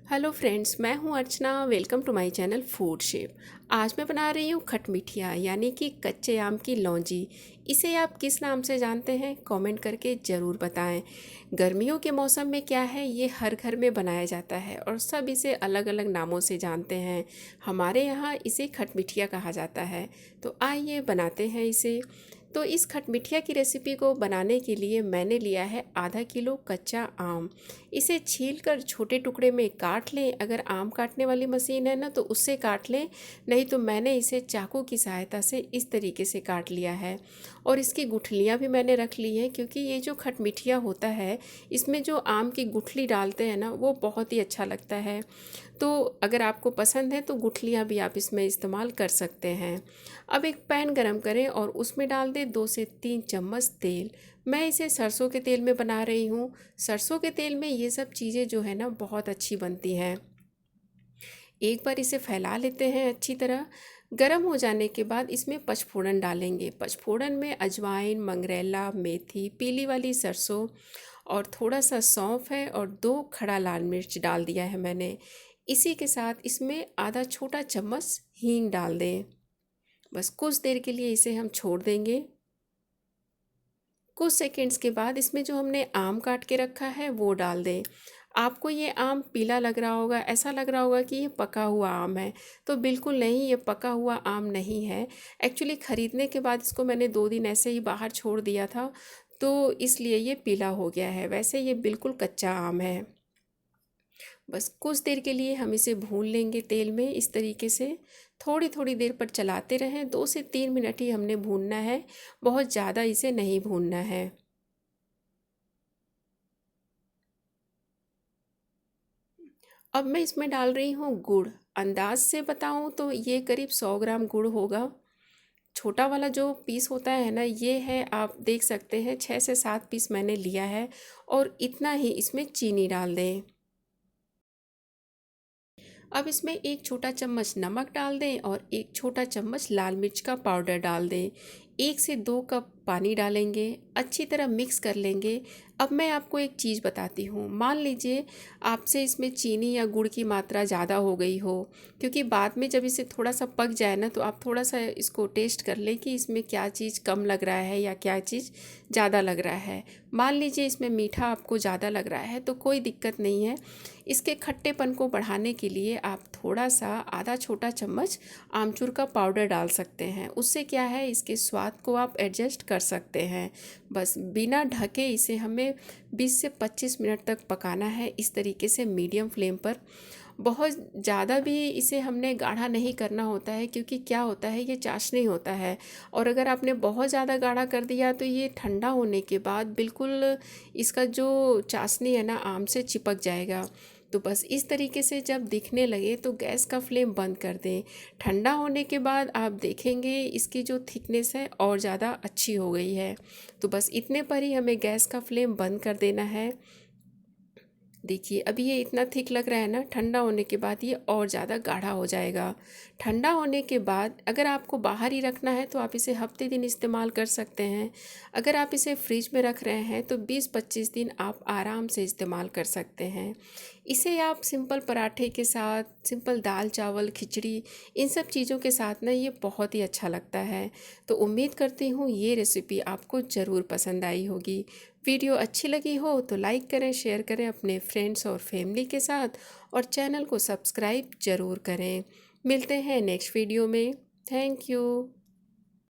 Hello friends, मैं हूं Archana. Welcome to my channel food chef. आज मैं बना रही हूं खटमिठिया यानी कि कच्चे आम की लौंजी। इसे आप किस नाम से जानते हैं कमेंट करके ज़रूर बताएं। गर्मियों के मौसम में क्या है, ये हर घर में बनाया जाता है और सब इसे अलग अलग नामों से जानते हैं। हमारे यहाँ इसे खटमिठिया कहा जाता है। तो आइए बनाते हैं इसे। तो इस खटमिठिया की रेसिपी को बनाने के लिए मैंने लिया है आधा किलो कच्चा आम। इसे छील कर छोटे टुकड़े में काट लें। अगर आम काटने वाली मशीन है ना तो उससे काट लें, नहीं तो मैंने इसे चाकू की सहायता से इस तरीके से काट लिया है। और इसकी गुठलियाँ भी मैंने रख ली हैं, क्योंकि ये जो खटमिठिया होता है इसमें जो आम की गुठली डालते हैं ना वो बहुत ही अच्छा लगता है। तो अगर आपको पसंद है तो गुठलियाँ भी आप इसमें इस्तेमाल कर सकते हैं। अब एक पैन गरम करें और उसमें डाल दें 2 से 3 चम्मच तेल। मैं इसे सरसों के तेल में बना रही हूँ। सरसों के तेल में ये सब चीज़ें जो है ना बहुत अच्छी बनती हैं। एक बार इसे फैला लेते हैं अच्छी तरह। गरम हो जाने के बाद इसमें पचफोड़न डालेंगे। पचफोड़न में अजवाइन, मंगरेला, मेथी, पीली वाली सरसों और थोड़ा सा सौंफ है और 2 खड़ा लाल मिर्च डाल दिया है मैंने। इसी के साथ इसमें आधा छोटा चम्मच हींग डाल दें। बस कुछ देर के लिए इसे हम छोड़ देंगे। कुछ सेकंड्स के बाद इसमें जो हमने आम काट के रखा है वो डाल दें। आपको ये आम पीला लग रहा होगा, ऐसा लग रहा होगा कि ये पका हुआ आम है, तो बिल्कुल नहीं, ये पका हुआ आम नहीं है। एक्चुअली ख़रीदने के बाद इसको मैंने 2 दिन ऐसे ही बाहर छोड़ दिया था, तो इसलिए ये पीला हो गया है। वैसे ये बिल्कुल कच्चा आम है। बस कुछ देर के लिए हम इसे भून लेंगे तेल में इस तरीके से। थोड़ी थोड़ी देर पर चलाते रहें। 2 से 3 मिनट ही हमने भूनना है, बहुत ज़्यादा इसे नहीं भूनना है। अब मैं इसमें डाल रही हूँ गुड़। अंदाज से बताऊँ तो ये करीब 100 ग्राम गुड़ होगा। छोटा वाला जो पीस होता है ना, ये है, आप देख सकते हैं 6 से 7 पीस मैंने लिया है। और इतना ही इसमें चीनी डाल दें। अब इसमें 1 छोटा चम्मच नमक डाल दें और 1 छोटा चम्मच लाल मिर्च का पाउडर डाल दें। 1 से 2 कप पानी डालेंगे, अच्छी तरह मिक्स कर लेंगे। अब मैं आपको एक चीज़ बताती हूँ। मान लीजिए आपसे इसमें चीनी या गुड़ की मात्रा ज़्यादा हो गई हो, क्योंकि बाद में जब इसे थोड़ा सा पक जाए ना तो आप थोड़ा सा इसको टेस्ट कर लें कि इसमें क्या चीज़ कम लग रहा है या क्या चीज़ ज़्यादा लग रहा है। मान लीजिए इसमें मीठा आपको ज़्यादा लग रहा है तो कोई दिक्कत नहीं है। इसके खट्टेपन को बढ़ाने के लिए आप थोड़ा सा आधा छोटा चम्मच आमचूर का पाउडर डाल सकते हैं। उससे क्या है, इसके स्वाद को आप एडजस्ट कर सकते हैं। बस बिना ढके इसे हमें 20 से 25 मिनट तक पकाना है, इस तरीके से मीडियम फ्लेम पर। बहुत ज़्यादा भी इसे हमने गाढ़ा नहीं करना होता है, क्योंकि क्या होता है, ये चाशनी होता है। और अगर आपने बहुत ज़्यादा गाढ़ा कर दिया तो ये ठंडा होने के बाद बिल्कुल इसका जो चाशनी है ना आम से चिपक जाएगा। तो बस इस तरीके से जब दिखने लगे तो गैस का फ्लेम बंद कर दें। ठंडा होने के बाद आप देखेंगे इसकी जो थिकनेस है और ज़्यादा अच्छी हो गई है। तो बस इतने पर ही हमें गैस का फ्लेम बंद कर देना है। देखिए अभी ये इतना थिक लग रहा है ना, ठंडा होने के बाद ये और ज़्यादा गाढ़ा हो जाएगा। ठंडा होने के बाद अगर आपको बाहर ही रखना है तो आप इसे हफ्ते दिन इस्तेमाल कर सकते हैं। अगर आप इसे फ्रिज में रख रहे हैं तो 20-25 दिन आप आराम से इस्तेमाल कर सकते हैं। इसे आप सिंपल पराठे के साथ, सिंपल दाल चावल खिचड़ी, इन सब चीज़ों के साथ ना ये बहुत ही अच्छा लगता है। तो उम्मीद करती हूँ ये रेसिपी आपको ज़रूर पसंद आई होगी। वीडियो अच्छी लगी हो तो लाइक करें, शेयर करें अपने फ्रेंड्स और फैमिली के साथ, और चैनल को सब्सक्राइब ज़रूर करें। मिलते हैं नेक्स्ट वीडियो में। Thank you.